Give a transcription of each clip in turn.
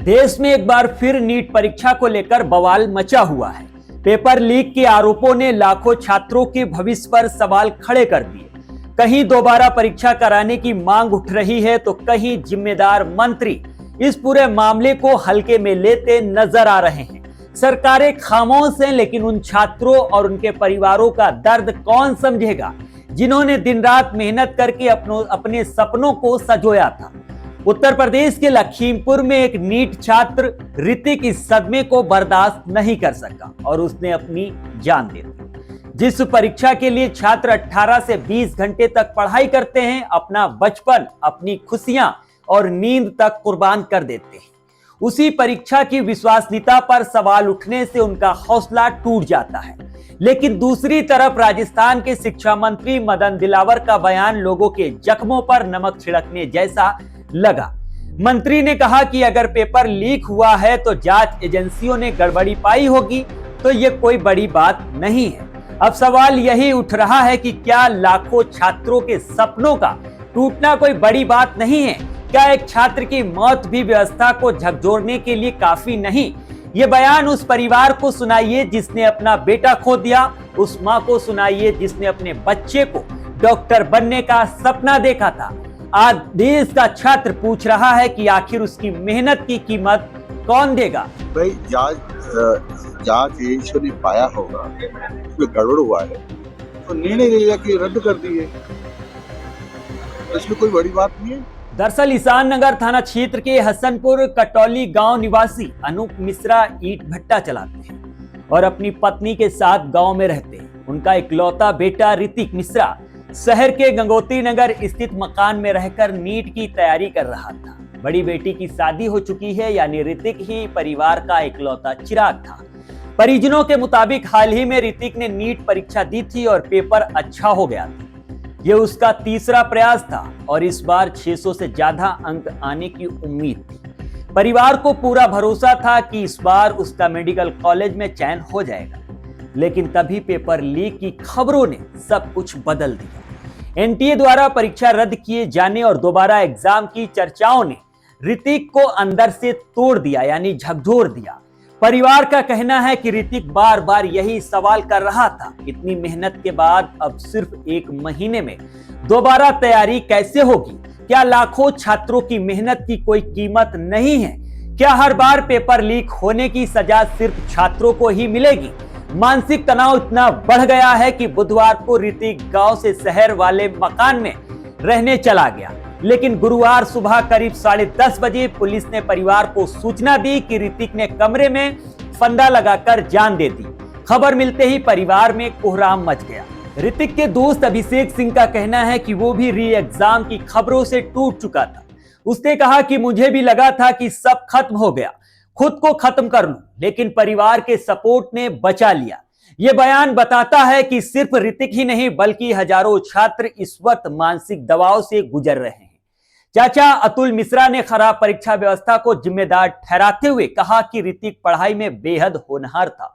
देश में एक बार फिर नीट परीक्षा को लेकर बवाल मचा हुआ है। पेपर लीक के आरोपों ने लाखों छात्रों के भविष्य पर सवाल खड़े कर दिए। कहीं दोबारा परीक्षा कराने की मांग उठ रही है तो कहीं जिम्मेदार मंत्री इस पूरे मामले को हल्के में लेते नजर आ रहे हैं। सरकारें खामोश हैं, लेकिन उन छात्रों और उनके परिवारों का दर्द कौन समझेगा जिन्होंने दिन रात मेहनत करके अपने सपनों को संजोया था। उत्तर प्रदेश के लखीमपुर में एक नीट छात्र ऋतिक इस सदमे को बर्दाश्त नहीं कर सका और उसने अपनी जान दे दी। जिस परीक्षा के लिए छात्र 18 से 20 घंटे तक पढ़ाई करते हैं, अपना बचपन, अपनी खुशियां और नींद तक कुर्बान कर देते हैं, उसी परीक्षा की विश्वसनीयता पर सवाल उठने से उनका हौसला टूट जाता है। लेकिन दूसरी तरफ राजस्थान के शिक्षा मंत्री मदन दिलावर का बयान लोगों के जख्मों पर नमक छिड़कने जैसा लगा। मंत्री ने कहा कि अगर पेपर लीक हुआ है तो जांच एजेंसियों ने गड़बड़ी पाई होगी, तो ये कोई बड़ी बात नहीं है। अब सवाल यही उठ रहा है कि क्या लाखों छात्रों के सपनों का टूटना कोई बड़ी बात नहीं है? क्या एक छात्र की मौत भी व्यवस्था को झकझोरने के लिए काफी नहीं? ये बयान उस परिवार को सुनाइए जिसने अपना बेटा खो दिया, उस मां को सुनाइए जिसने अपने बच्चे को डॉक्टर बनने का सपना देखा था। आज देश का छात्र पूछ रहा है कि आखिर उसकी मेहनत की कीमत कौन देगा? भाई जांच एजेंसियों ने पाया होगा उसमें गड़बड़ हुआ है तो निर्णय लिया कि रद्द कर दिए, इसमें कोई बड़ी बात नहीं है। दरअसल ईशान नगर थाना क्षेत्र के हसनपुर कटौली गांव निवासी अनूप मिश्रा ईंट भट्टा चलाते हैं और अपनी पत्नी के साथ गांव में रहते हैं। उनका इकलौता बेटा ऋतिक मिश्रा शहर के गंगोत्री नगर स्थित मकान में रहकर नीट की तैयारी कर रहा था। बड़ी बेटी की शादी हो चुकी है, यानी ऋतिक ही परिवार का इकलौता चिराग था। परिजनों के मुताबिक हाल ही में ऋतिक ने नीट परीक्षा दी थी और पेपर अच्छा हो गया था। यह उसका तीसरा प्रयास था और इस बार 600 से ज्यादा अंक आने की उम्मीद थी। परिवार को पूरा भरोसा था कि इस बार उसका मेडिकल कॉलेज में चयन हो जाएगा, लेकिन तभी पेपर लीक की खबरों ने सब कुछ बदल दिया। एनटीए द्वारा परीक्षा रद्द किए जाने और दोबारा एग्जाम की चर्चाओं ने ऋतिक को अंदर से तोड़ दिया, यानी झकझोर दिया। परिवार का कहना है कि ऋतिक बार बार यही सवाल कर रहा था, इतनी मेहनत के बाद अब सिर्फ 1 महीने में दोबारा तैयारी कैसे होगी? क्या लाखों छात्रों की मेहनत की कोई कीमत नहीं है? क्या हर बार पेपर लीक होने की सजा सिर्फ छात्रों को ही मिलेगी? मानसिक तनाव इतना बढ़ गया है कि बुधवार को ऋतिक गांव से शहर वाले मकान में रहने चला गया, लेकिन गुरुवार सुबह करीब 10:30 बजे पुलिस ने परिवार को सूचना दी कि ऋतिक ने कमरे में फंदा लगाकर जान दे दी। खबर मिलते ही परिवार में कोहराम मच गया। ऋतिक के दोस्त अभिषेक सिंह का कहना है कि वो भी री एग्जाम की खबरों से टूट चुका था। उसने कहा कि मुझे भी लगा था कि सब खत्म हो गया, खुद को खत्म कर लूं, लेकिन परिवार के सपोर्ट ने बचा लिया। यह बयान बताता है कि सिर्फ ऋतिक ही नहीं बल्कि हजारों छात्र इस वक्त मानसिक दबाव से गुजर रहे हैं। चाचा अतुल मिश्रा ने खराब परीक्षा व्यवस्था को जिम्मेदार ठहराते हुए कहा कि ऋतिक पढ़ाई में बेहद होनहार था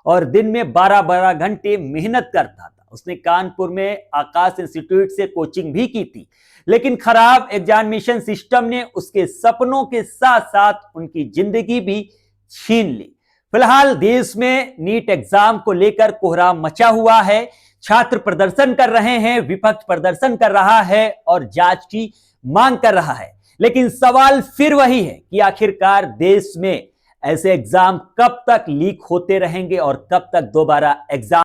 और दिन में 12-12 घंटे मेहनत करता था। उसने कानपुर में आकाश इंस्टीट्यूट से कोचिंग भी की थी, लेकिन खराब एग्जामिनेशन सिस्टम ने उसके सपनों के साथ साथ उनकी जिंदगी भी छीन ली। फिलहाल देश में नीट एग्जाम को लेकर कोहराम मचा हुआ है। छात्र प्रदर्शन कर रहे हैं, विपक्ष प्रदर्शन कर रहा है और जांच की मांग कर रहा है। लेकिन सवाल फिर वही है कि आखिरकार देश में ऐसे एग्जाम कब तक लीक होते रहेंगे और कब तक दोबारा एग्जाम